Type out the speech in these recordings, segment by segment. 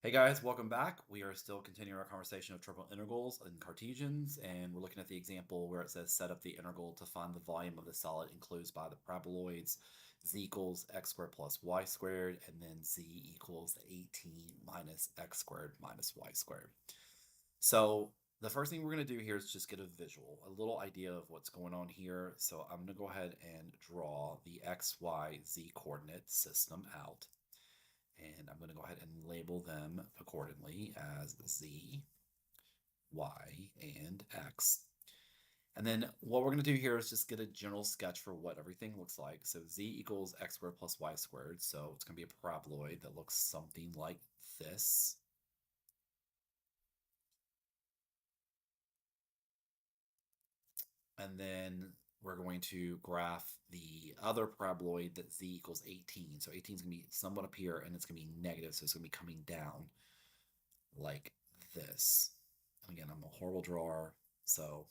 Hey guys, welcome back. We are still continuing our conversation of triple integrals and Cartesians, and we're looking at the example where it says set up the integral to find the volume of the solid enclosed by the paraboloids z equals x squared plus y squared, and then z equals 18 minus x squared minus y squared. So the first thing we're going to do here is just get a visual, a little idea of what's going on here. So I'm going to go ahead and draw the x, y, z coordinate system out. And I'm going to go ahead and label them accordingly as z, y, and x. And then what we're going to do here is just get a general sketch for what everything looks like. So z equals x squared plus y squared. So it's going to be a paraboloid that looks something like this. And then we're going to graph the other paraboloid that z equals 18. So 18 is going to be somewhat up here, and it's going to be negative, so it's going to be coming down like this. Again, I'm a horrible drawer, so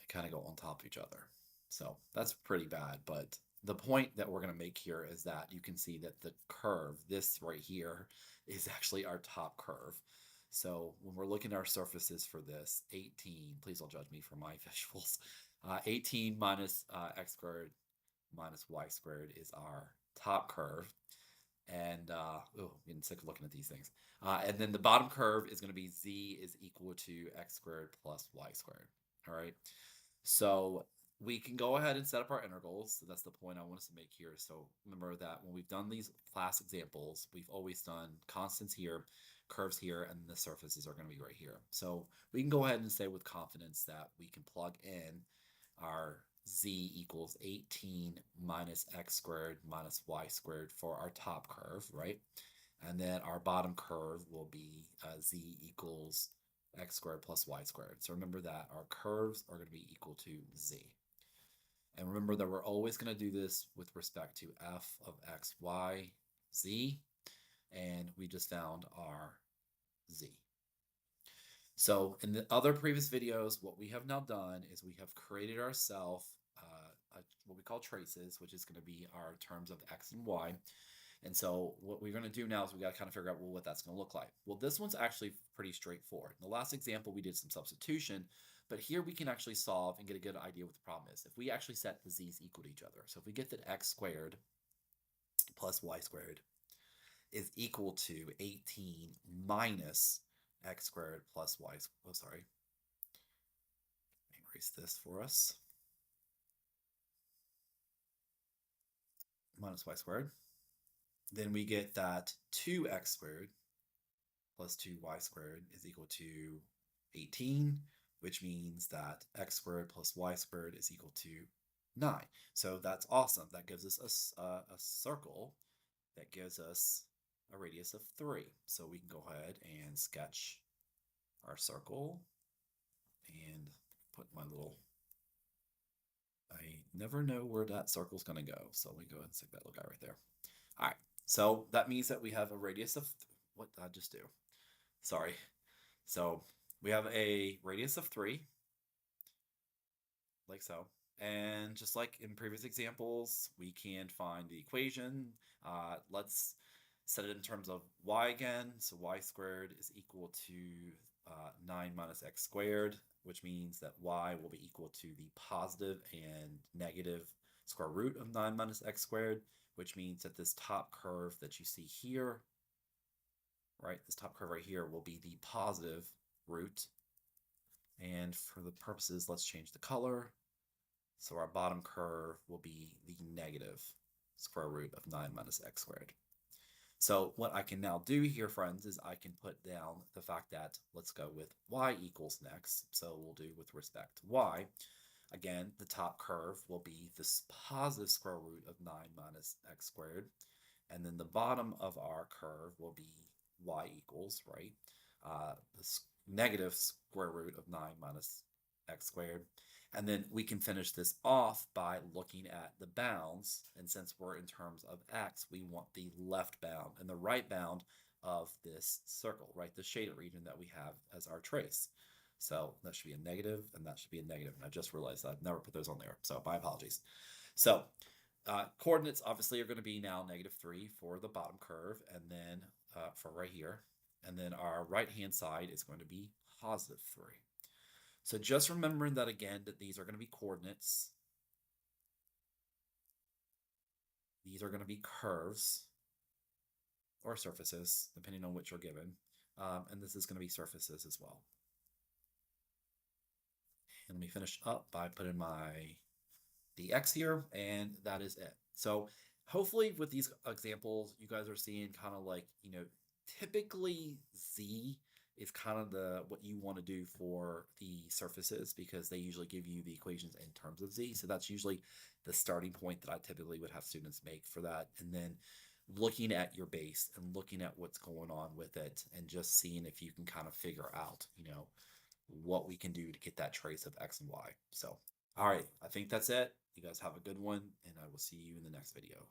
they kind of go on top of each other. So that's pretty bad, but the point that we're going to make here is that you can see that the curve, this right here, is actually our top curve. So when we're looking at our surfaces for this, 18, please don't judge me for my visuals, 18 minus x squared minus y squared is our top curve. And oh, I'm getting sick of looking at these things. And then the bottom curve is going to be z is equal to x squared plus y squared. All right. So we can go ahead and set up our integrals. So that's the point I want us to make here. So remember that when we've done these class examples, we've always done constants here, curves here, and the surfaces are going to be right here. So we can go ahead and say with confidence that we can plug in our z equals 18 minus x squared minus y squared for our top curve, right? And then our bottom curve will be z equals x squared plus y squared. So remember that our curves are going to be equal to z. And remember that we're always going to do this with respect to f of x, y, z. And we just found our z. So in the other previous videos, what we have now done is we have created ourselves what we call traces, which is going to be our terms of x and y. And so what we're going to do now is we got to kind of figure out, well, what that's going to look like. Well, this one's actually pretty straightforward. In the last example, we did some substitution, but here we can actually solve and get a good idea what the problem is. If we actually set the z's equal to each other, so if we get that x squared plus y squared is equal to 18 minus x squared plus y, oh, sorry, erase this for us, minus y squared. Then we get that 2x squared plus 2y squared is equal to 18, which means that x squared plus y squared is equal to 9. So that's awesome. That gives us a circle that gives us a radius of 3. So we can go ahead and sketch our circle and put my little, I never know where that circle's going to go. So we go ahead and stick that little guy right there. All right. So that means that we have a radius of, what did I just do? Sorry. So we have a radius of 3, like so. And just like in previous examples, we can find the equation. Let's set it in terms of y again. So y squared is equal to 9 minus x squared, which means that y will be equal to the positive and negative square root of 9 minus x squared, which means that this top curve that you see here, right, this top curve right here will be the positive root. And for the purposes, let's change the color. So our bottom curve will be the negative square root of 9 minus x squared. So what I can now do here, friends, is I can put down the fact that, let's go with y equals next. So we'll do with respect to y. Again, the top curve will be this positive square root of 9 minus x squared. And then the bottom of our curve will be y equals, right? The negative square root of 9 minus x squared. And then we can finish this off by looking at the bounds. And since we're in terms of x, we want the left bound and the right bound of this circle, right? The shaded region that we have as our trace. So that should be a negative, and that should be a negative. And I just realized I've never put those on there. So my apologies. So coordinates obviously are going to be now -3 for the bottom curve, and then for right here. And then our right-hand side is going to be positive 3. So just remembering that again, that these are going to be coordinates. These are going to be curves or surfaces, depending on which you're given. And this is going to be surfaces as well. And let me finish up by putting my dx here, and that is it. So hopefully with these examples, you guys are seeing kind of like, typically z is kind of what you want to do for the surfaces, because they usually give you the equations in terms of z. So that's usually the starting point that I typically would have students make for that. And then looking at your base and looking at what's going on with it and just seeing if you can kind of figure out, what we can do to get that trace of x and y. So, all right, I think that's it. You guys have a good one, and I will see you in the next video.